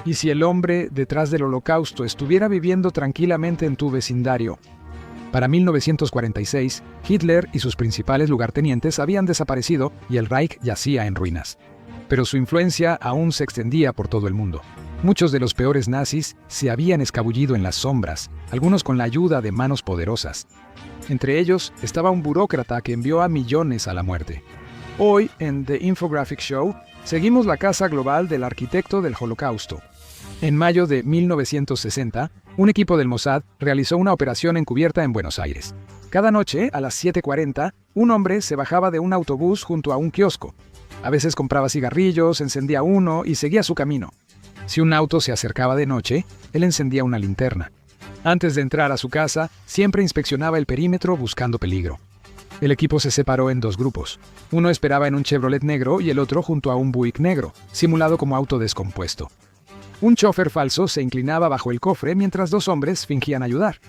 ¿Y si el hombre detrás del Holocausto estuviera viviendo tranquilamente en tu vecindario? Para 1946, Hitler y sus principales lugartenientes habían desaparecido y el Reich yacía en ruinas. Pero su influencia aún se extendía por todo el mundo. Muchos de los peores nazis se habían escabullido en las sombras, algunos con la ayuda de manos poderosas. Entre ellos estaba un burócrata que envió a millones a la muerte. Hoy, en The Infographic Show, seguimos la casa global del arquitecto del Holocausto. En mayo de 1960, un equipo del Mossad realizó una operación encubierta en Buenos Aires. Cada noche, a las 7:40, un hombre se bajaba de un autobús junto a un kiosco. A veces compraba cigarrillos, encendía uno y seguía su camino. Si un auto se acercaba de noche, él encendía una linterna. Antes de entrar a su casa, siempre inspeccionaba el perímetro buscando peligro. El equipo se separó en dos grupos. Uno esperaba en un Chevrolet negro y el otro junto a un Buick negro, simulado como auto descompuesto. Un chofer falso se inclinaba bajo el cofre mientras dos hombres fingían ayudar.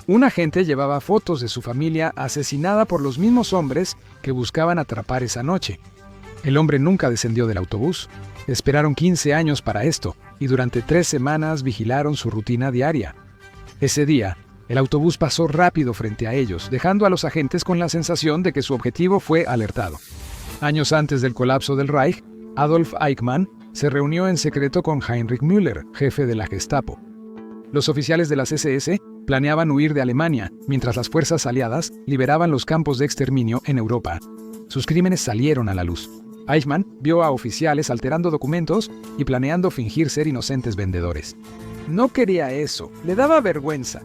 Un agente llevaba fotos de su familia asesinada por los mismos hombres que buscaban atrapar esa noche. El hombre nunca descendió del autobús. Esperaron 15 años para esto y durante 3 semanas vigilaron su rutina diaria. Ese día, el autobús pasó rápido frente a ellos, dejando a los agentes con la sensación de que su objetivo fue alertado. Años antes del colapso del Reich, Adolf Eichmann se reunió en secreto con Heinrich Müller, jefe de la Gestapo. Los oficiales de las SS planeaban huir de Alemania, mientras las fuerzas aliadas liberaban los campos de exterminio en Europa. Sus crímenes salieron a la luz. Eichmann vio a oficiales alterando documentos y planeando fingir ser inocentes vendedores. No quería eso, le daba vergüenza.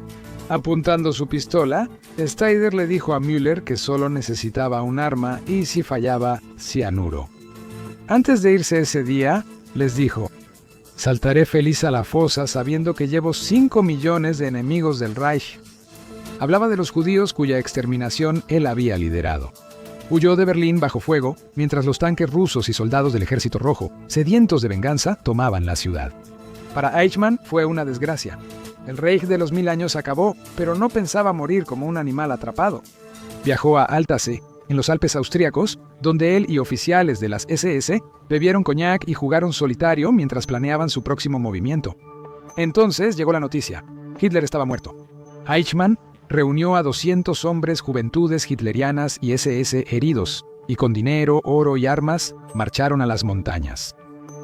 Apuntando su pistola, Steider le dijo a Müller que solo necesitaba un arma y si fallaba, cianuro. Antes de irse ese día, les dijo: «Saltaré feliz a la fosa sabiendo que llevo 5 millones de enemigos del Reich». Hablaba de los judíos cuya exterminación él había liderado. Huyó de Berlín bajo fuego, mientras los tanques rusos y soldados del Ejército Rojo, sedientos de venganza, tomaban la ciudad. Para Eichmann fue una desgracia. El Reich de los 1000 años acabó, pero no pensaba morir como un animal atrapado. Viajó a Altasee, en los Alpes austríacos, donde él y oficiales de las SS bebieron coñac y jugaron solitario mientras planeaban su próximo movimiento. Entonces llegó la noticia: Hitler estaba muerto. Eichmann reunió a 200 hombres, juventudes hitlerianas y SS heridos, y con dinero, oro y armas, marcharon a las montañas.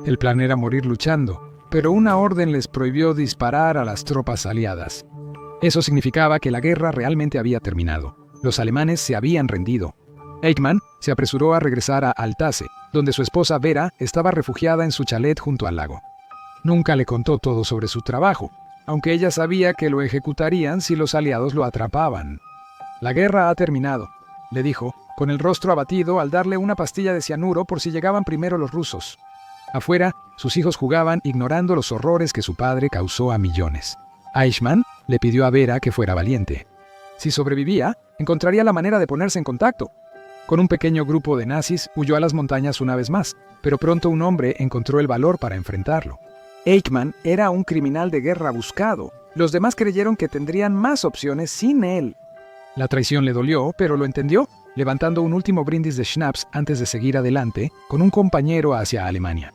El plan era morir luchando, pero una orden les prohibió disparar a las tropas aliadas. Eso significaba que la guerra realmente había terminado. Los alemanes se habían rendido. Eichmann se apresuró a regresar a Altasee, donde su esposa Vera estaba refugiada en su chalet junto al lago. Nunca le contó todo sobre su trabajo, aunque ella sabía que lo ejecutarían si los aliados lo atrapaban. «La guerra ha terminado», le dijo, con el rostro abatido al darle una pastilla de cianuro por si llegaban primero los rusos. Afuera, sus hijos jugaban ignorando los horrores que su padre causó a millones. Eichmann le pidió a Vera que fuera valiente. Si sobrevivía, encontraría la manera de ponerse en contacto. Con un pequeño grupo de nazis huyó a las montañas una vez más, pero pronto un hombre encontró el valor para enfrentarlo. Eichmann era un criminal de guerra buscado. Los demás creyeron que tendrían más opciones sin él. La traición le dolió, pero lo entendió, levantando un último brindis de schnapps antes de seguir adelante con un compañero hacia Alemania.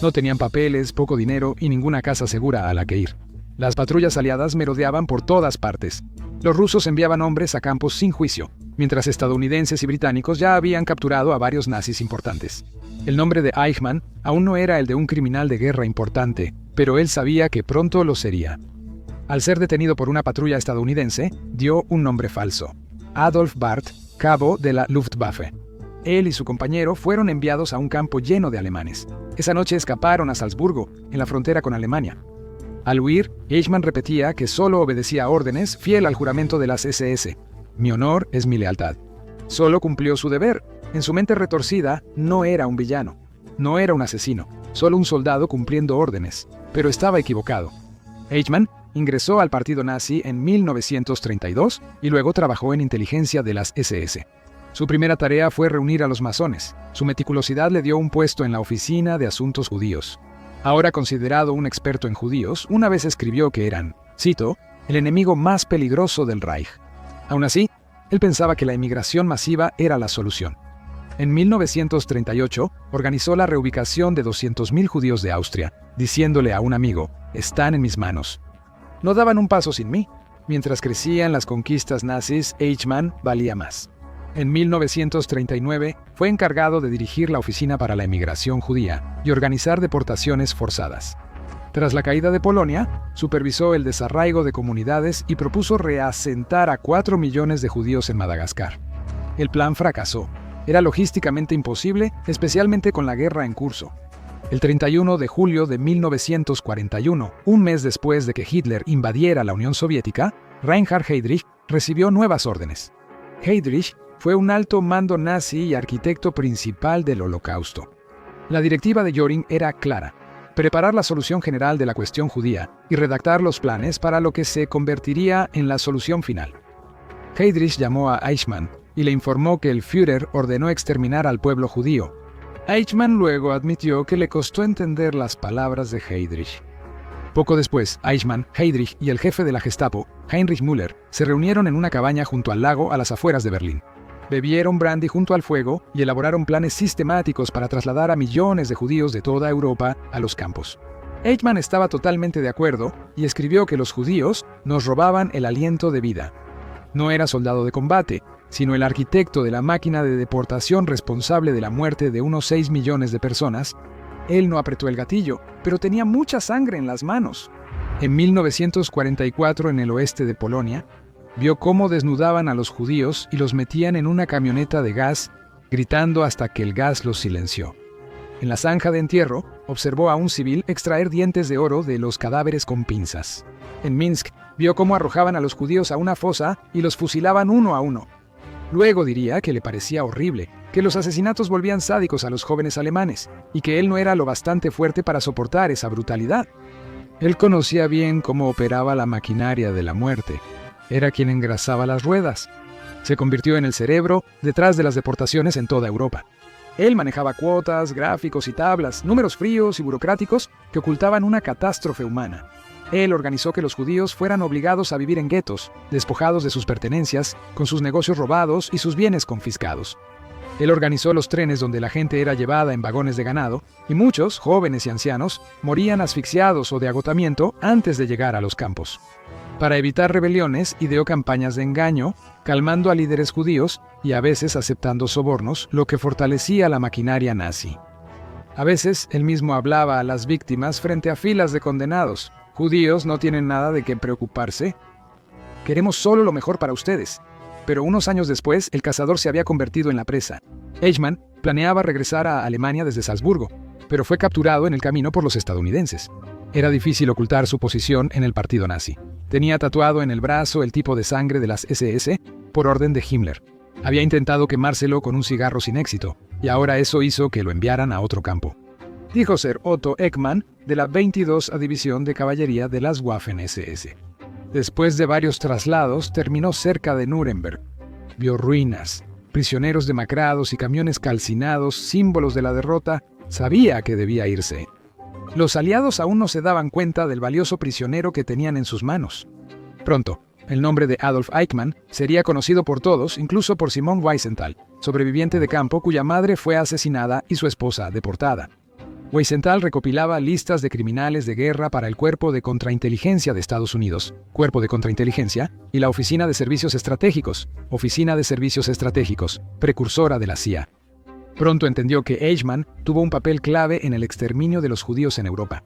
No tenían papeles, poco dinero y ninguna casa segura a la que ir. Las patrullas aliadas merodeaban por todas partes. Los rusos enviaban hombres a campos sin juicio, mientras estadounidenses y británicos ya habían capturado a varios nazis importantes. El nombre de Eichmann aún no era el de un criminal de guerra importante, pero él sabía que pronto lo sería. Al ser detenido por una patrulla estadounidense, dio un nombre falso: Adolf Barth, cabo de la Luftwaffe. Él y su compañero fueron enviados a un campo lleno de alemanes. Esa noche escaparon a Salzburgo, en la frontera con Alemania. Al huir, Eichmann repetía que solo obedecía órdenes, fiel al juramento de las SS. «Mi honor es mi lealtad». Solo cumplió su deber. En su mente retorcida, no era un villano. No era un asesino, solo un soldado cumpliendo órdenes. Pero estaba equivocado. Eichmann ingresó al partido nazi en 1932 y luego trabajó en inteligencia de las SS. Su primera tarea fue reunir a los masones. Su meticulosidad le dio un puesto en la Oficina de Asuntos Judíos. Ahora considerado un experto en judíos, una vez escribió que eran, cito, el enemigo más peligroso del Reich. Aún así, él pensaba que la emigración masiva era la solución. En 1938, organizó la reubicación de 200.000 judíos de Austria, diciéndole a un amigo, «Están en mis manos». No daban un paso sin mí. Mientras crecían las conquistas nazis, Eichmann valía más. En 1939, fue encargado de dirigir la Oficina para la Emigración Judía y organizar deportaciones forzadas. Tras la caída de Polonia, supervisó el desarraigo de comunidades y propuso reasentar a 4 millones de judíos en Madagascar. El plan fracasó. Era logísticamente imposible, especialmente con la guerra en curso. El 31 de julio de 1941, un mes después de que Hitler invadiera la Unión Soviética, Reinhard Heydrich recibió nuevas órdenes. Heydrich fue un alto mando nazi y arquitecto principal del Holocausto. La directiva de Göring era clara: preparar la solución general de la cuestión judía y redactar los planes para lo que se convertiría en la solución final. Heydrich llamó a Eichmann y le informó que el Führer ordenó exterminar al pueblo judío. Eichmann luego admitió que le costó entender las palabras de Heydrich. Poco después, Eichmann, Heydrich y el jefe de la Gestapo, Heinrich Müller, se reunieron en una cabaña junto al lago a las afueras de Berlín. Bebieron brandy junto al fuego y elaboraron planes sistemáticos para trasladar a millones de judíos de toda Europa a los campos. Eichmann estaba totalmente de acuerdo y escribió que los judíos nos robaban el aliento de vida. No era soldado de combate, sino el arquitecto de la máquina de deportación responsable de la muerte de unos 6 millones de personas. Él no apretó el gatillo, pero tenía mucha sangre en las manos. En 1944, en el oeste de Polonia, vio cómo desnudaban a los judíos y los metían en una camioneta de gas, gritando hasta que el gas los silenció. En la zanja de entierro, observó a un civil extraer dientes de oro de los cadáveres con pinzas. En Minsk, vio cómo arrojaban a los judíos a una fosa y los fusilaban uno a uno. Luego diría que le parecía horrible, que los asesinatos volvían sádicos a los jóvenes alemanes y que él no era lo bastante fuerte para soportar esa brutalidad. Él conocía bien cómo operaba la maquinaria de la muerte. Era quien engrasaba las ruedas. Se convirtió en el cerebro detrás de las deportaciones en toda Europa. Él manejaba cuotas, gráficos y tablas, números fríos y burocráticos que ocultaban una catástrofe humana. Él organizó que los judíos fueran obligados a vivir en guetos, despojados de sus pertenencias, con sus negocios robados y sus bienes confiscados. Él organizó los trenes donde la gente era llevada en vagones de ganado, y muchos, jóvenes y ancianos, morían asfixiados o de agotamiento antes de llegar a los campos. Para evitar rebeliones, ideó campañas de engaño, calmando a líderes judíos y a veces aceptando sobornos, lo que fortalecía la maquinaria nazi. A veces, él mismo hablaba a las víctimas frente a filas de condenados. Judíos no tienen nada de qué preocuparse. Queremos solo lo mejor para ustedes. Pero unos años después, el cazador se había convertido en la presa. Eichmann planeaba regresar a Alemania desde Salzburgo, pero fue capturado en el camino por los estadounidenses. Era difícil ocultar su posición en el partido nazi. Tenía tatuado en el brazo el tipo de sangre de las SS por orden de Himmler. Había intentado quemárselo con un cigarro sin éxito, y ahora eso hizo que lo enviaran a otro campo. Dijo ser Otto Eckmann, de la 22 División de Caballería de las Waffen-SS. Después de varios traslados, terminó cerca de Nuremberg. Vio ruinas, prisioneros demacrados y camiones calcinados, símbolos de la derrota. Sabía que debía irse. Los aliados aún no se daban cuenta del valioso prisionero que tenían en sus manos. Pronto, el nombre de Adolf Eichmann sería conocido por todos, incluso por Simon Wiesenthal, sobreviviente de campo cuya madre fue asesinada y su esposa deportada. Wiesenthal recopilaba listas de criminales de guerra para el Cuerpo de Contrainteligencia de Estados Unidos, Cuerpo de Contrainteligencia, y la Oficina de Servicios Estratégicos, Oficina de Servicios Estratégicos, precursora de la CIA. Pronto entendió que Eichmann tuvo un papel clave en el exterminio de los judíos en Europa.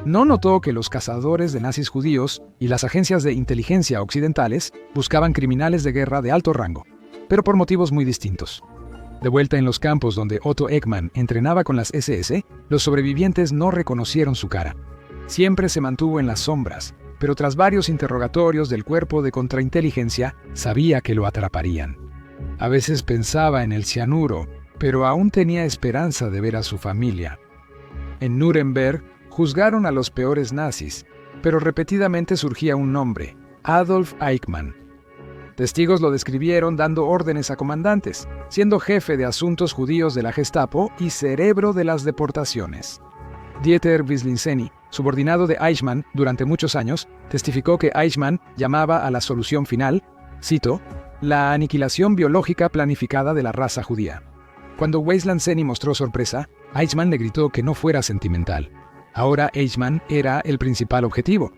No notó que los cazadores de nazis judíos y las agencias de inteligencia occidentales buscaban criminales de guerra de alto rango, pero por motivos muy distintos. De vuelta en los campos donde Otto Eckmann entrenaba con las SS, los sobrevivientes no reconocieron su cara. Siempre se mantuvo en las sombras, pero tras varios interrogatorios del Cuerpo de Contrainteligencia, sabía que lo atraparían. A veces pensaba en el cianuro, pero aún tenía esperanza de ver a su familia. En Nuremberg, juzgaron a los peores nazis, pero repetidamente surgía un nombre: Adolf Eichmann. Testigos lo describieron dando órdenes a comandantes, siendo jefe de asuntos judíos de la Gestapo y cerebro de las deportaciones. Dieter Wislicenny, subordinado de Eichmann durante muchos años, testificó que Eichmann llamaba a la solución final, cito, la aniquilación biológica planificada de la raza judía. Cuando Wasteland Seni mostró sorpresa, Eichmann le gritó que no fuera sentimental. Ahora Eichmann era el principal objetivo.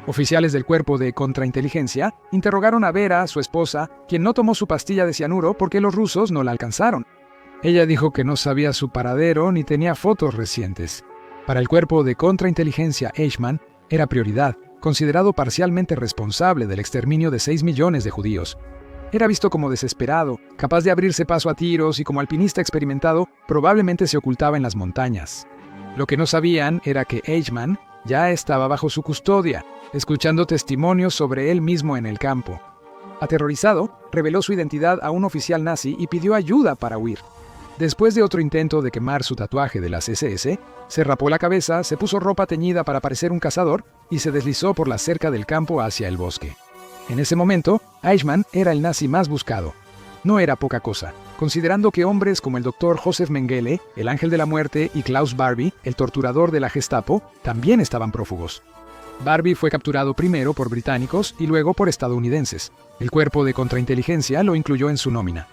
Oficiales del cuerpo de contrainteligencia interrogaron a Vera, su esposa, quien no tomó su pastilla de cianuro porque los rusos no la alcanzaron. Ella dijo que no sabía su paradero ni tenía fotos recientes. Para el cuerpo de contrainteligencia, Eichmann era prioridad, considerado parcialmente responsable del exterminio de 6 millones de judíos. Era visto como desesperado, capaz de abrirse paso a tiros y como alpinista experimentado, probablemente se ocultaba en las montañas. Lo que no sabían era que Eichmann ya estaba bajo su custodia, escuchando testimonios sobre él mismo en el campo. Aterrorizado, reveló su identidad a un oficial nazi y pidió ayuda para huir. Después de otro intento de quemar su tatuaje de las SS, se rapó la cabeza, se puso ropa teñida para parecer un cazador y se deslizó por la cerca del campo hacia el bosque. En ese momento, Eichmann era el nazi más buscado. No era poca cosa, considerando que hombres como el Dr. Josef Mengele, el Ángel de la Muerte, y Klaus Barbie, el torturador de la Gestapo, también estaban prófugos. Barbie fue capturado primero por británicos y luego por estadounidenses. El cuerpo de contrainteligencia lo incluyó en su nómina.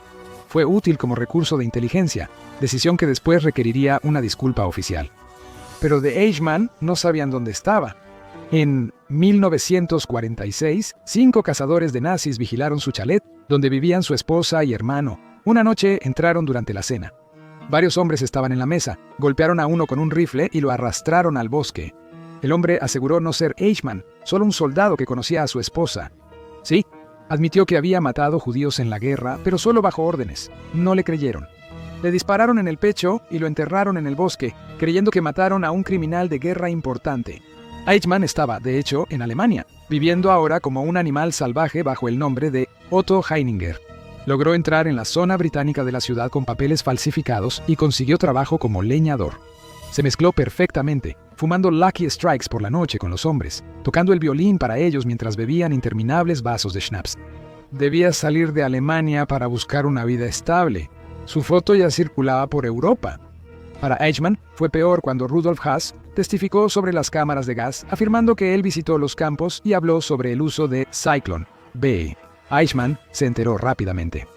Fue útil como recurso de inteligencia, decisión que después requeriría una disculpa oficial. Pero de Eichmann no sabían dónde estaba. En 1946, 5 cazadores de nazis vigilaron su chalet, donde vivían su esposa y hermano. Una noche entraron durante la cena. Varios hombres estaban en la mesa, golpearon a uno con un rifle y lo arrastraron al bosque. El hombre aseguró no ser Eichmann, solo un soldado que conocía a su esposa. Sí, admitió que había matado judíos en la guerra, pero solo bajo órdenes. No le creyeron. Le dispararon en el pecho y lo enterraron en el bosque, creyendo que mataron a un criminal de guerra importante. Eichmann estaba, de hecho, en Alemania, viviendo ahora como un animal salvaje bajo el nombre de Otto Heininger. Logró entrar en la zona británica de la ciudad con papeles falsificados y consiguió trabajo como leñador. Se mezcló perfectamente, fumando Lucky Strikes por la noche con los hombres, tocando el violín para ellos mientras bebían interminables vasos de schnapps. Debía salir de Alemania para buscar una vida estable. Su foto ya circulaba por Europa. Para Eichmann fue peor cuando Rudolf Haas testificó sobre las cámaras de gas, afirmando que él visitó los campos y habló sobre el uso de Zyklon B. Eichmann se enteró rápidamente.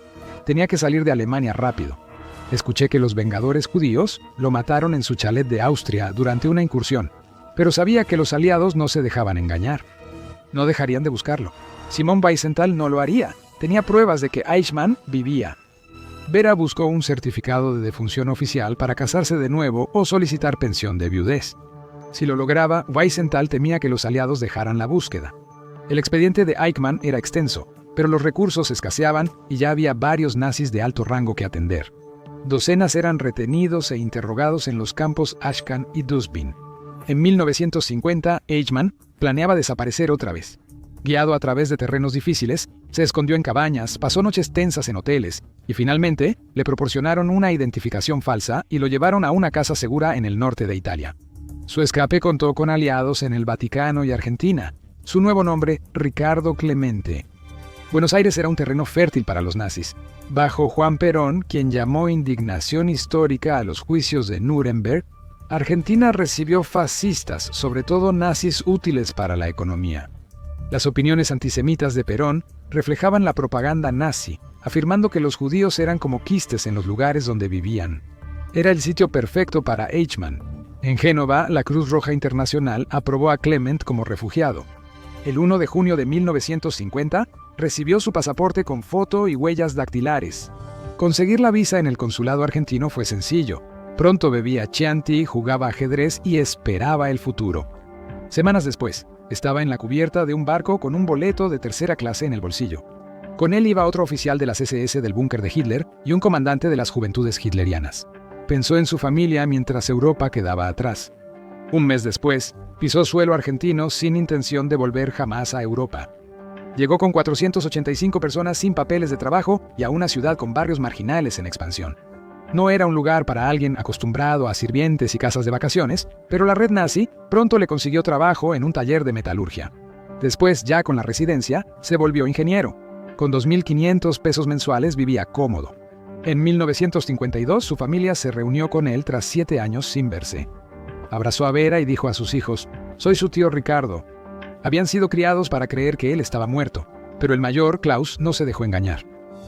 Tenía que salir de Alemania rápido. Escuché que los Vengadores judíos lo mataron en su chalet de Austria durante una incursión, pero sabía que los aliados no se dejaban engañar. No dejarían de buscarlo. Simon Wiesenthal no lo haría. Tenía pruebas de que Eichmann vivía. Vera buscó un certificado de defunción oficial para casarse de nuevo o solicitar pensión de viudez. Si lo lograba, Wiesenthal temía que los aliados dejaran la búsqueda. El expediente de Eichmann era extenso, pero los recursos escaseaban y ya había varios nazis de alto rango que atender. Docenas eran retenidos e interrogados en los campos Ashcan y Dustbin. En 1950, Eichmann planeaba desaparecer otra vez. Guiado a través de terrenos difíciles, se escondió en cabañas, pasó noches tensas en hoteles y finalmente le proporcionaron una identificación falsa y lo llevaron a una casa segura en el norte de Italia. Su escape contó con aliados en el Vaticano y Argentina. Su nuevo nombre, Ricardo Clemente. Buenos Aires era un terreno fértil para los nazis. Bajo Juan Perón, quien llamó indignación histórica a los juicios de Nuremberg, Argentina recibió fascistas, sobre todo nazis útiles para la economía. Las opiniones antisemitas de Perón reflejaban la propaganda nazi, afirmando que los judíos eran como quistes en los lugares donde vivían. Era el sitio perfecto para Eichmann. En Génova, la Cruz Roja Internacional aprobó a Clement como refugiado. El 1 de junio de 1950, recibió su pasaporte con foto y huellas dactilares. Conseguir la visa en el consulado argentino fue sencillo. Pronto bebía Chianti, jugaba ajedrez y esperaba el futuro. Semanas después, estaba en la cubierta de un barco con un boleto de tercera clase en el bolsillo. Con él iba otro oficial de las SS del búnker de Hitler y un comandante de las juventudes hitlerianas. Pensó en su familia mientras Europa quedaba atrás. Un mes después, pisó suelo argentino sin intención de volver jamás a Europa. Llegó con 485 personas sin papeles de trabajo y a una ciudad con barrios marginales en expansión. No era un lugar para alguien acostumbrado a sirvientes y casas de vacaciones, pero la red nazi pronto le consiguió trabajo en un taller de metalurgia. Después, ya con la residencia, se volvió ingeniero. Con 2.500 pesos mensuales vivía cómodo. En 1952, su familia se reunió con él tras 7 años sin verse. Abrazó a Vera y dijo a sus hijos: «Soy su tío Ricardo». Habían sido criados para creer que él estaba muerto, pero el mayor, Klaus, no se dejó engañar.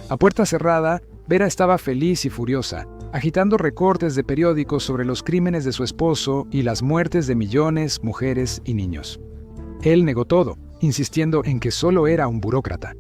A puerta cerrada, Vera estaba feliz y furiosa, agitando recortes de periódicos sobre los crímenes de su esposo y las muertes de millones, mujeres y niños. Él negó todo, insistiendo en que solo era un burócrata.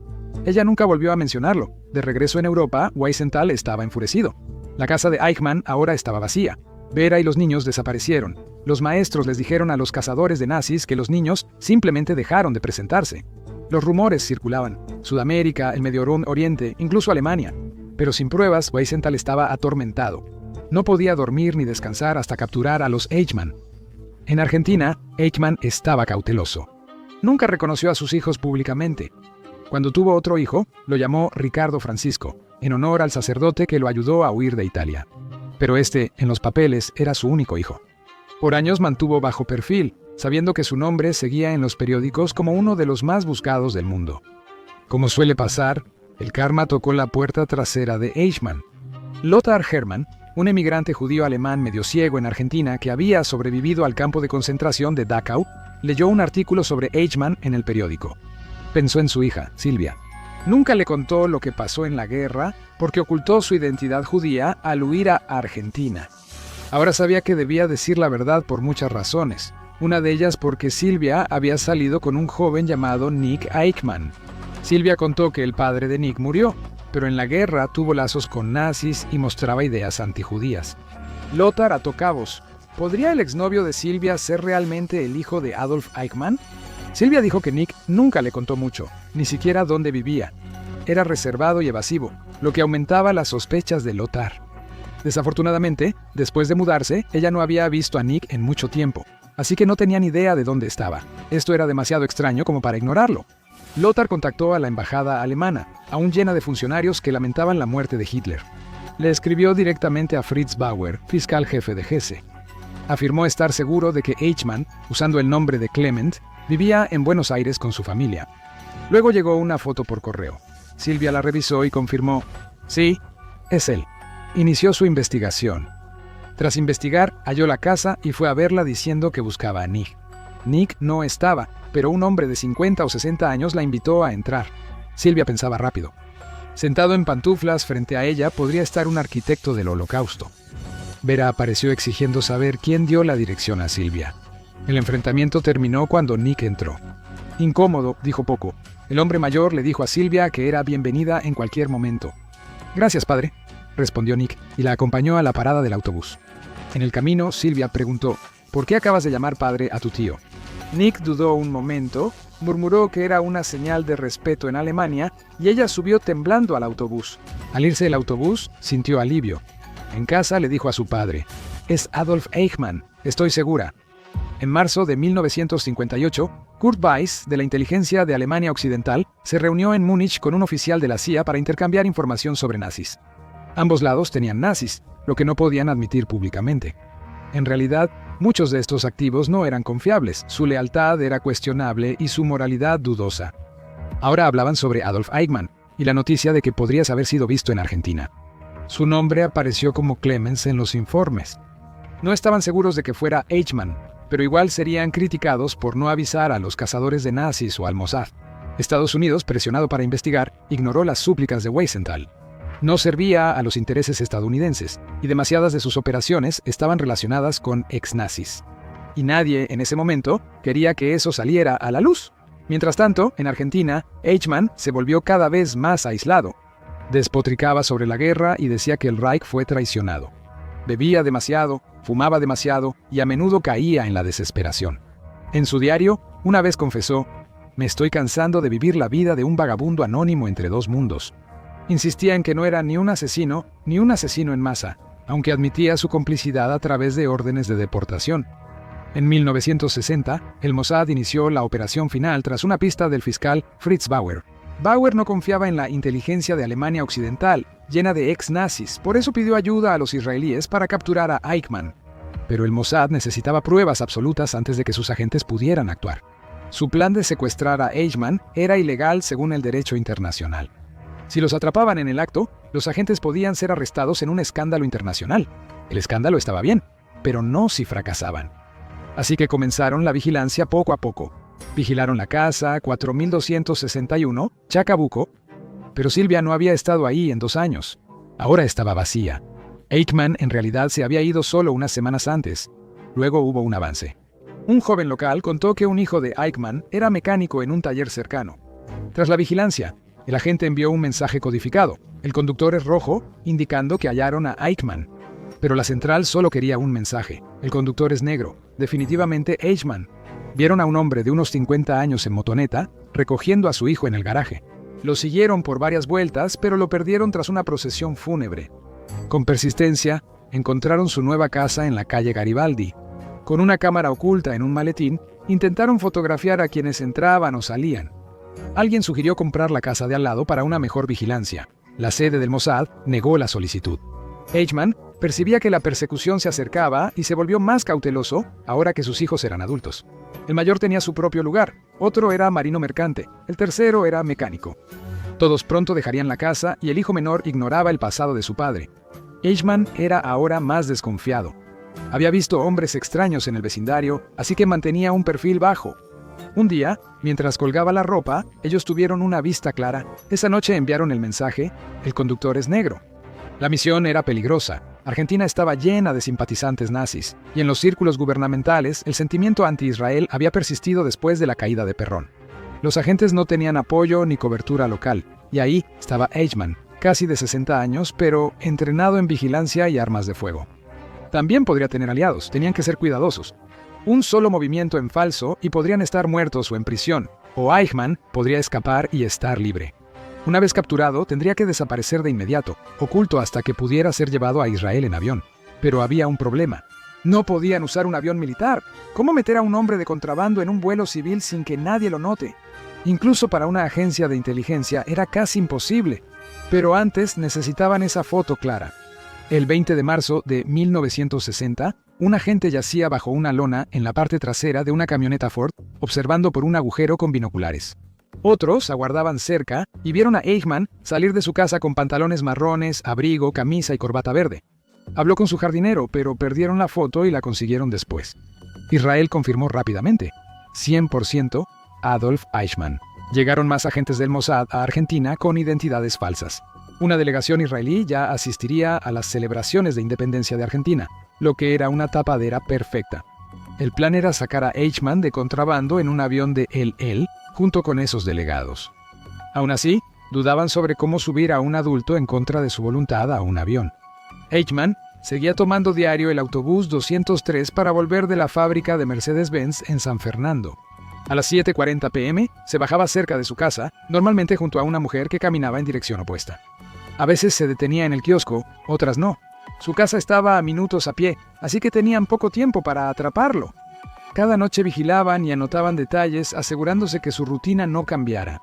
Ella nunca volvió a mencionarlo. De regreso en Europa, Wiesenthal estaba enfurecido. La casa de Eichmann ahora estaba vacía. Vera y los niños desaparecieron. Los maestros les dijeron a los cazadores de nazis que los niños simplemente dejaron de presentarse. Los rumores circulaban. Sudamérica, el Medio Oriente, incluso Alemania. Pero sin pruebas, Wiesenthal estaba atormentado. No podía dormir ni descansar hasta capturar a los Eichmann. En Argentina, Eichmann estaba cauteloso. Nunca reconoció a sus hijos públicamente. Cuando tuvo otro hijo, lo llamó Ricardo Francisco, en honor al sacerdote que lo ayudó a huir de Italia. Pero este, en los papeles, era su único hijo. Por años mantuvo bajo perfil, sabiendo que su nombre seguía en los periódicos como uno de los más buscados del mundo. Como suele pasar, el karma tocó la puerta trasera de Eichmann. Lothar Hermann, un emigrante judío alemán medio ciego en Argentina que había sobrevivido al campo de concentración de Dachau, leyó un artículo sobre Eichmann en el periódico. Pensó en su hija, Silvia. Nunca le contó lo que pasó en la guerra porque ocultó su identidad judía al huir a Argentina. Ahora sabía que debía decir la verdad por muchas razones. Una de ellas porque Silvia había salido con un joven llamado Nick Eichmann. Silvia contó que el padre de Nick murió, pero en la guerra tuvo lazos con nazis y mostraba ideas antijudías. Lothar ató cabos. ¿Podría el exnovio de Silvia ser realmente el hijo de Adolf Eichmann? Silvia dijo que Nick nunca le contó mucho, ni siquiera dónde vivía. Era reservado y evasivo, lo que aumentaba las sospechas de Lothar. Desafortunadamente, después de mudarse, ella no había visto a Nick en mucho tiempo, así que no tenía ni idea de dónde estaba. Esto era demasiado extraño como para ignorarlo. Lothar contactó a la embajada alemana, aún llena de funcionarios que lamentaban la muerte de Hitler. Le escribió directamente a Fritz Bauer, fiscal jefe de Hesse. Afirmó estar seguro de que Eichmann, usando el nombre de Clement, vivía en Buenos Aires con su familia. Luego llegó una foto por correo. Silvia la revisó y confirmó: sí, es él. Inició su investigación. Tras investigar, halló la casa y fue a verla diciendo que buscaba a Nick. Nick no estaba, pero un hombre de 50 o 60 años la invitó a entrar. Silvia pensaba rápido. Sentado en pantuflas frente a ella podría estar un arquitecto del Holocausto. Vera apareció exigiendo saber quién dio la dirección a Silvia. El enfrentamiento terminó cuando Nick entró. Incómodo, dijo poco. El hombre mayor le dijo a Silvia que era bienvenida en cualquier momento. Gracias, padre, respondió Nick, y la acompañó a la parada del autobús. En el camino, Silvia preguntó: ¿por qué acabas de llamar padre a tu tío? Nick dudó un momento, murmuró que era una señal de respeto en Alemania, y ella subió temblando al autobús. Al irse el autobús, sintió alivio. En casa le dijo a su padre: es Adolf Eichmann, estoy segura. En marzo de 1958, Kurt Weiss, de la inteligencia de Alemania Occidental, se reunió en Múnich con un oficial de la CIA para intercambiar información sobre nazis. Ambos lados tenían nazis, lo que no podían admitir públicamente. En realidad, muchos de estos activos no eran confiables, su lealtad era cuestionable y su moralidad dudosa. Ahora hablaban sobre Adolf Eichmann y la noticia de que podría haber sido visto en Argentina. Su nombre apareció como Clemens en los informes. No estaban seguros de que fuera Eichmann, pero igual serían criticados por no avisar a los cazadores de nazis o al Mossad. Estados Unidos, presionado para investigar, ignoró las súplicas de Wiesenthal. No servía a los intereses estadounidenses, y demasiadas de sus operaciones estaban relacionadas con ex-nazis. Y nadie, en ese momento, quería que eso saliera a la luz. Mientras tanto, en Argentina, Eichmann se volvió cada vez más aislado. Despotricaba sobre la guerra y decía que el Reich fue traicionado. Bebía demasiado, fumaba demasiado y a menudo caía en la desesperación. En su diario, una vez confesó: «Me estoy cansando de vivir la vida de un vagabundo anónimo entre dos mundos». Insistía en que no era ni un asesino en masa, aunque admitía su complicidad a través de órdenes de deportación. En 1960, el Mossad inició la operación final tras una pista del fiscal Fritz Bauer. Bauer no confiaba en la inteligencia de Alemania Occidental, llena de ex-nazis, por eso pidió ayuda a los israelíes para capturar a Eichmann. Pero el Mossad necesitaba pruebas absolutas antes de que sus agentes pudieran actuar. Su plan de secuestrar a Eichmann era ilegal según el derecho internacional. Si los atrapaban en el acto, los agentes podían ser arrestados en un escándalo internacional. El escándalo estaba bien, pero no si fracasaban. Así que comenzaron la vigilancia poco a poco. Vigilaron la casa 4261, Chacabuco, pero Silvia no había estado ahí en 2 años. Ahora estaba vacía. Eichmann en realidad se había ido solo unas semanas antes. Luego hubo un avance. Un joven local contó que un hijo de Eichmann era mecánico en un taller cercano. Tras la vigilancia, el agente envió un mensaje codificado. El conductor es rojo, indicando que hallaron a Eichmann. Pero la central solo quería un mensaje. El conductor es negro. Definitivamente Eichmann. Vieron a un hombre de unos 50 años en motoneta, recogiendo a su hijo en el garaje. Lo siguieron por varias vueltas, pero lo perdieron tras una procesión fúnebre. Con persistencia, encontraron su nueva casa en la calle Garibaldi. Con una cámara oculta en un maletín, intentaron fotografiar a quienes entraban o salían. Alguien sugirió comprar la casa de al lado para una mejor vigilancia. La sede del Mossad negó la solicitud. Eichmann percibía que la persecución se acercaba y se volvió más cauteloso ahora que sus hijos eran adultos. El mayor tenía su propio lugar, otro era marino mercante, el tercero era mecánico. Todos pronto dejarían la casa y el hijo menor ignoraba el pasado de su padre. Eichmann era ahora más desconfiado. Había visto hombres extraños en el vecindario, así que mantenía un perfil bajo. Un día, mientras colgaba la ropa, ellos tuvieron una vista clara. Esa noche enviaron el mensaje: el conductor es negro. La misión era peligrosa. Argentina estaba llena de simpatizantes nazis, y en los círculos gubernamentales el sentimiento anti-Israel había persistido después de la caída de Perrón. Los agentes no tenían apoyo ni cobertura local, y ahí estaba Eichmann, casi de 60 años, pero entrenado en vigilancia y armas de fuego. También podría tener aliados, tenían que ser cuidadosos. Un solo movimiento en falso y podrían estar muertos o en prisión, o Eichmann podría escapar y estar libre. Una vez capturado, tendría que desaparecer de inmediato, oculto hasta que pudiera ser llevado a Israel en avión. Pero había un problema. No podían usar un avión militar. ¿Cómo meter a un hombre de contrabando en un vuelo civil sin que nadie lo note? Incluso para una agencia de inteligencia era casi imposible. Pero antes necesitaban esa foto clara. El 20 de marzo de 1960, un agente yacía bajo una lona en la parte trasera de una camioneta Ford, observando por un agujero con binoculares. Otros aguardaban cerca y vieron a Eichmann salir de su casa con pantalones marrones, abrigo, camisa y corbata verde. Habló con su jardinero, pero perdieron la foto y la consiguieron después. Israel confirmó rápidamente: 100% Adolf Eichmann. Llegaron más agentes del Mossad a Argentina con identidades falsas. Una delegación israelí ya asistiría a las celebraciones de independencia de Argentina, lo que era una tapadera perfecta. El plan era sacar a Eichmann de contrabando en un avión de El El, junto con esos delegados. Aún así, dudaban sobre cómo subir a un adulto en contra de su voluntad a un avión. Eichmann seguía tomando diario el autobús 203 para volver de la fábrica de Mercedes-Benz en San Fernando. A las 7:40 p.m. se bajaba cerca de su casa, normalmente junto a una mujer que caminaba en dirección opuesta. A veces se detenía en el kiosco, otras no. Su casa estaba a minutos a pie, así que tenían poco tiempo para atraparlo. Cada noche vigilaban y anotaban detalles, asegurándose que su rutina no cambiara.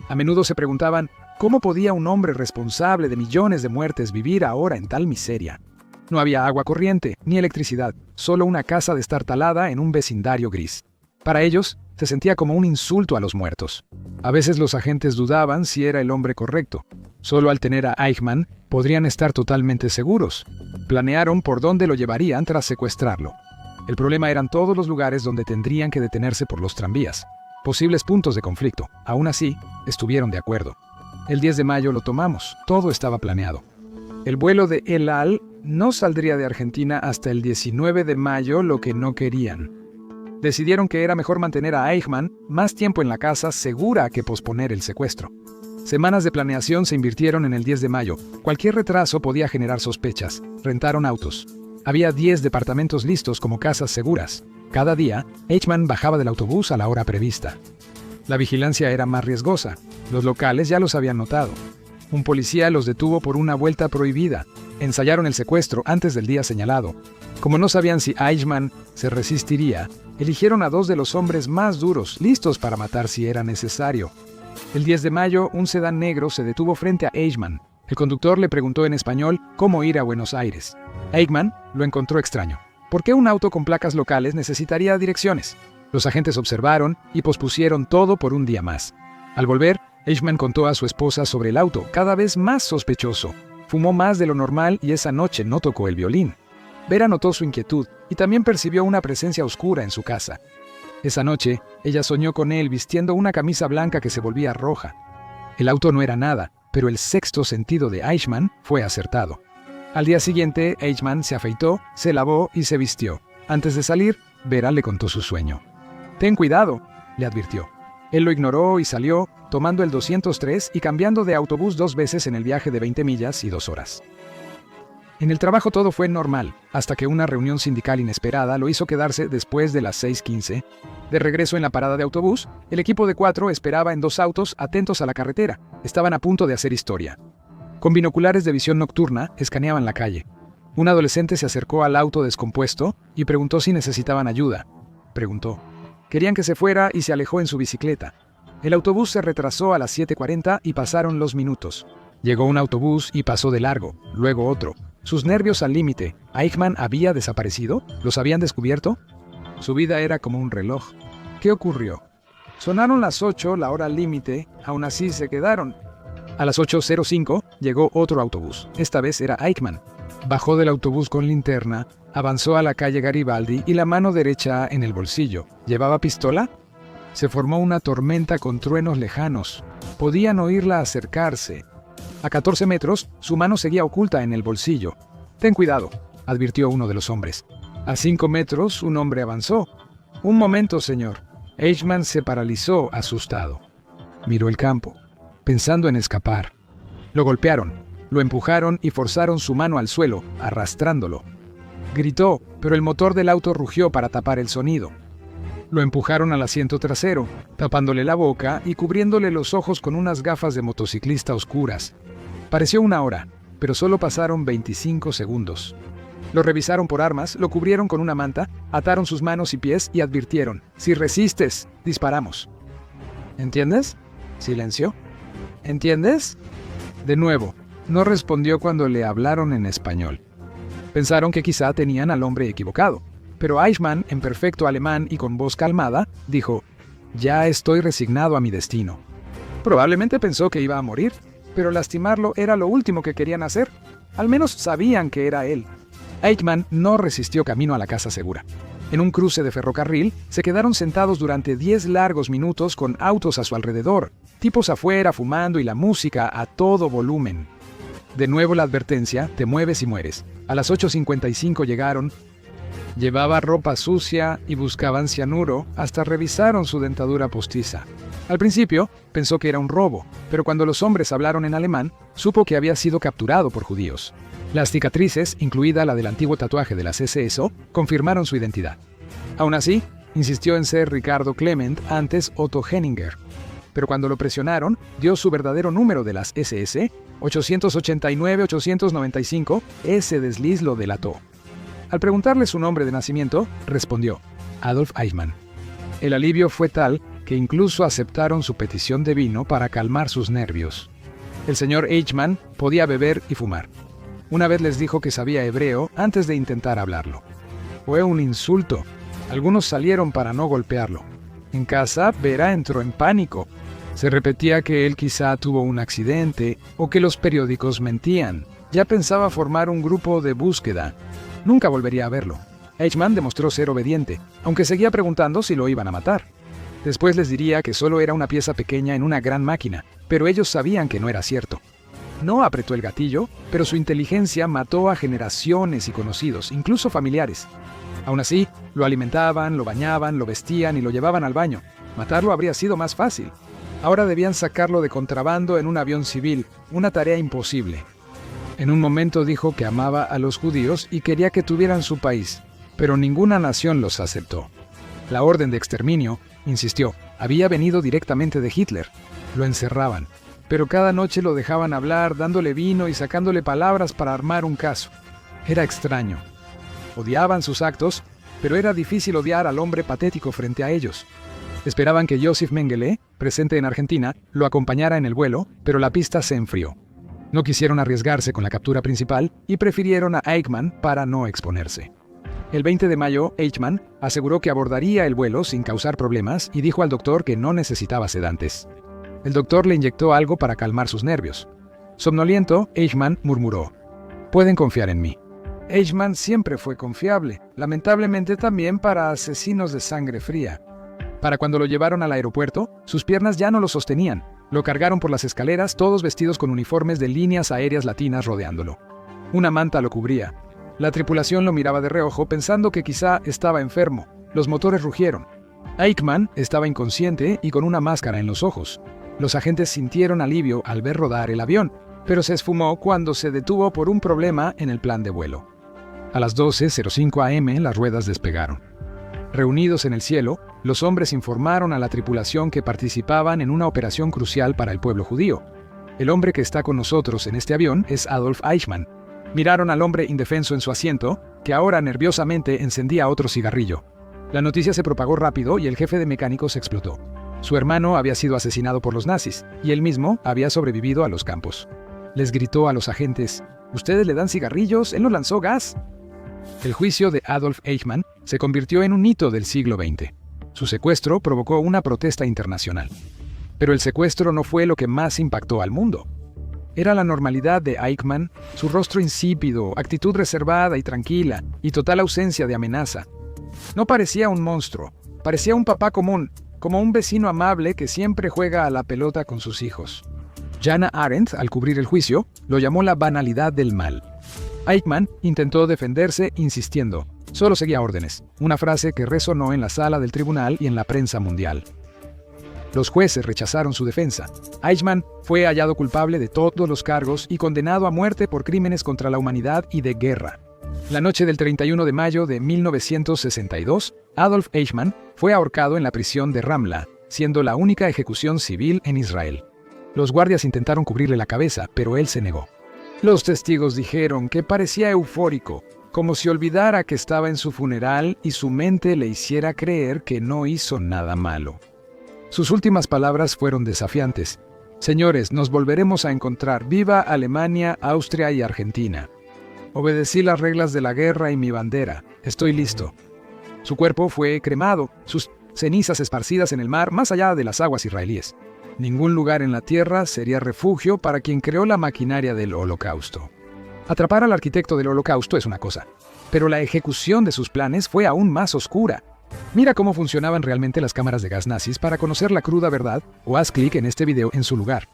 A menudo se preguntaban, ¿cómo podía un hombre responsable de millones de muertes vivir ahora en tal miseria? No había agua corriente, ni electricidad, solo una casa destartalada en un vecindario gris. Para ellos, se sentía como un insulto a los muertos. A veces los agentes dudaban si era el hombre correcto. Solo al tener a Eichmann, podrían estar totalmente seguros. Planearon por dónde lo llevarían tras secuestrarlo. El problema eran todos los lugares donde tendrían que detenerse por los tranvías. Posibles puntos de conflicto. Aún así, estuvieron de acuerdo. El 10 de mayo lo tomamos. Todo estaba planeado. El vuelo de El Al no saldría de Argentina hasta el 19 de mayo, lo que no querían. Decidieron que era mejor mantener a Eichmann más tiempo en la casa segura que posponer el secuestro. Semanas de planeación se invirtieron en el 10 de mayo. Cualquier retraso podía generar sospechas. Rentaron autos. Había 10 departamentos listos como casas seguras. Cada día, Eichmann bajaba del autobús a la hora prevista. La vigilancia era más riesgosa. Los locales ya los habían notado. Un policía los detuvo por una vuelta prohibida. Ensayaron el secuestro antes del día señalado. Como no sabían si Eichmann se resistiría, eligieron a 2 de los hombres más duros, listos para matar si era necesario. El 10 de mayo, un sedán negro se detuvo frente a Eichmann. El conductor le preguntó en español cómo ir a Buenos Aires. Eichmann lo encontró extraño. ¿Por qué un auto con placas locales necesitaría direcciones? Los agentes observaron y pospusieron todo por un día más. Al volver, Eichmann contó a su esposa sobre el auto, cada vez más sospechoso. Fumó más de lo normal y esa noche no tocó el violín. Vera notó su inquietud y también percibió una presencia oscura en su casa. Esa noche, ella soñó con él vistiendo una camisa blanca que se volvía roja. El auto no era nada, pero el sexto sentido de Eichmann fue acertado. Al día siguiente, Eichmann se afeitó, se lavó y se vistió. Antes de salir, Vera le contó su sueño. «Ten cuidado», le advirtió. Él lo ignoró y salió, tomando el 203 y cambiando de autobús 2 veces en el viaje de 20 millas y 2 horas. En el trabajo todo fue normal, hasta que una reunión sindical inesperada lo hizo quedarse después de las 6:15. De regreso en la parada de autobús, el equipo de 4 esperaba en 2 autos atentos a la carretera. Estaban a punto de hacer historia. Con binoculares de visión nocturna, escaneaban la calle. Un adolescente se acercó al auto descompuesto y preguntó si necesitaban ayuda. Preguntó. Querían que se fuera y se alejó en su bicicleta. El autobús se retrasó a las 7:40 y pasaron los minutos. Llegó un autobús y pasó de largo, luego otro. Sus nervios al límite. ¿Eichmann había desaparecido? ¿Los habían descubierto? Su vida era como un reloj. ¿Qué ocurrió? Sonaron las 8, la hora límite, aún así se quedaron. A las 8:05 llegó otro autobús. Esta vez era Eichmann. Bajó del autobús con linterna, avanzó a la calle Garibaldi y la mano derecha en el bolsillo. ¿Llevaba pistola? Se formó una tormenta con truenos lejanos. Podían oírla acercarse. A 14 metros, su mano seguía oculta en el bolsillo. «Ten cuidado», advirtió uno de los hombres. A 5 metros, un hombre avanzó. «Un momento, señor». Eichmann se paralizó, asustado. Miró el campo, pensando en escapar. Lo golpearon, lo empujaron y forzaron su mano al suelo, arrastrándolo. Gritó, pero el motor del auto rugió para tapar el sonido. Lo empujaron al asiento trasero, tapándole la boca y cubriéndole los ojos con unas gafas de motociclista oscuras. Pareció 1 hora, pero solo pasaron 25 segundos. Lo revisaron por armas, lo cubrieron con una manta, ataron sus manos y pies y advirtieron: «Si resistes, disparamos». «¿Entiendes?», silenció. «¿Entiendes?». De nuevo, no respondió cuando le hablaron en español. Pensaron que quizá tenían al hombre equivocado, pero Eichmann, en perfecto alemán y con voz calmada, dijo: «Ya estoy resignado a mi destino». Probablemente pensó que iba a morir, pero lastimarlo era lo último que querían hacer. Al menos sabían que era él. Eichmann no resistió camino a la casa segura. En un cruce de ferrocarril, se quedaron sentados durante 10 largos minutos con autos a su alrededor, tipos afuera fumando y la música a todo volumen. De nuevo la advertencia: «Te mueves y mueres». A las 8:55 llegaron. Llevaba ropa sucia y buscaban cianuro, hasta revisaron su dentadura postiza. Al principio, pensó que era un robo, pero cuando los hombres hablaron en alemán, supo que había sido capturado por judíos. Las cicatrices, incluida la del antiguo tatuaje de las SSO, confirmaron su identidad. Aún así, insistió en ser Ricardo Clement, antes Otto Henninger. Pero cuando lo presionaron, dio su verdadero número de las SS, 889-895, ese desliz lo delató. Al preguntarle su nombre de nacimiento, respondió: Adolf Eichmann. El alivio fue tal que incluso aceptaron su petición de vino para calmar sus nervios. El señor Eichmann podía beber y fumar. Una vez les dijo que sabía hebreo antes de intentar hablarlo. Fue un insulto. Algunos salieron para no golpearlo. En casa, Vera entró en pánico. Se repetía que él quizá tuvo un accidente o que los periódicos mentían. Ya pensaba formar un grupo de búsqueda. Nunca volvería a verlo. Eichmann demostró ser obediente, aunque seguía preguntando si lo iban a matar. Después les diría que solo era una pieza pequeña en una gran máquina, pero ellos sabían que no era cierto. No apretó el gatillo, pero su inteligencia mató a generaciones y conocidos, incluso familiares. Aún así, lo alimentaban, lo bañaban, lo vestían y lo llevaban al baño. Matarlo habría sido más fácil. Ahora debían sacarlo de contrabando en un avión civil, una tarea imposible. En un momento dijo que amaba a los judíos y quería que tuvieran su país, pero ninguna nación los aceptó. La orden de exterminio, insistió, había venido directamente de Hitler. Lo encerraban, pero cada noche lo dejaban hablar, dándole vino y sacándole palabras para armar un caso. Era extraño. Odiaban sus actos, pero era difícil odiar al hombre patético frente a ellos. Esperaban que Josef Mengele, presente en Argentina, lo acompañara en el vuelo, pero la pista se enfrió. No quisieron arriesgarse con la captura principal y prefirieron a Eichmann para no exponerse. El 20 de mayo, Eichmann aseguró que abordaría el vuelo sin causar problemas y dijo al doctor que no necesitaba sedantes. El doctor le inyectó algo para calmar sus nervios. Somnoliento, Eichmann murmuró: «Pueden confiar en mí». Eichmann siempre fue confiable, lamentablemente también para asesinos de sangre fría. Para cuando lo llevaron al aeropuerto, sus piernas ya no lo sostenían. Lo cargaron por las escaleras, todos vestidos con uniformes de líneas aéreas latinas rodeándolo. Una manta lo cubría. La tripulación lo miraba de reojo pensando que quizá estaba enfermo. Los motores rugieron. Eichmann estaba inconsciente y con una máscara en los ojos. Los agentes sintieron alivio al ver rodar el avión, pero se esfumó cuando se detuvo por un problema en el plan de vuelo. A las 12:05 am las ruedas despegaron. Reunidos en el cielo, los hombres informaron a la tripulación que participaban en una operación crucial para el pueblo judío. El hombre que está con nosotros en este avión es Adolf Eichmann. Miraron al hombre indefenso en su asiento, que ahora nerviosamente encendía otro cigarrillo. La noticia se propagó rápido y el jefe de mecánicos explotó. Su hermano había sido asesinado por los nazis, y él mismo había sobrevivido a los campos. Les gritó a los agentes: «¿Ustedes le dan cigarrillos? Él no lanzó gas». El juicio de Adolf Eichmann se convirtió en un hito del siglo XX. Su secuestro provocó una protesta internacional. Pero el secuestro no fue lo que más impactó al mundo. Era la normalidad de Eichmann, su rostro insípido, actitud reservada y tranquila, y total ausencia de amenaza. No parecía un monstruo, parecía un papá común, como un vecino amable que siempre juega a la pelota con sus hijos. Hannah Arendt, al cubrir el juicio, lo llamó la banalidad del mal. Eichmann intentó defenderse insistiendo: «Solo seguía órdenes», una frase que resonó en la sala del tribunal y en la prensa mundial. Los jueces rechazaron su defensa. Eichmann fue hallado culpable de todos los cargos y condenado a muerte por crímenes contra la humanidad y de guerra. La noche del 31 de mayo de 1962, Adolf Eichmann fue ahorcado en la prisión de Ramla, siendo la única ejecución civil en Israel. Los guardias intentaron cubrirle la cabeza, pero él se negó. Los testigos dijeron que parecía eufórico, como si olvidara que estaba en su funeral y su mente le hiciera creer que no hizo nada malo. Sus últimas palabras fueron desafiantes: «Señores, nos volveremos a encontrar. Viva Alemania, Austria y Argentina. Obedecí las reglas de la guerra y mi bandera. Estoy listo». Su cuerpo fue cremado, sus cenizas esparcidas en el mar más allá de las aguas israelíes. Ningún lugar en la tierra sería refugio para quien creó la maquinaria del Holocausto. Atrapar al arquitecto del Holocausto es una cosa, pero la ejecución de sus planes fue aún más oscura. Mira cómo funcionaban realmente las cámaras de gas nazis para conocer la cruda verdad, o haz clic en este video en su lugar.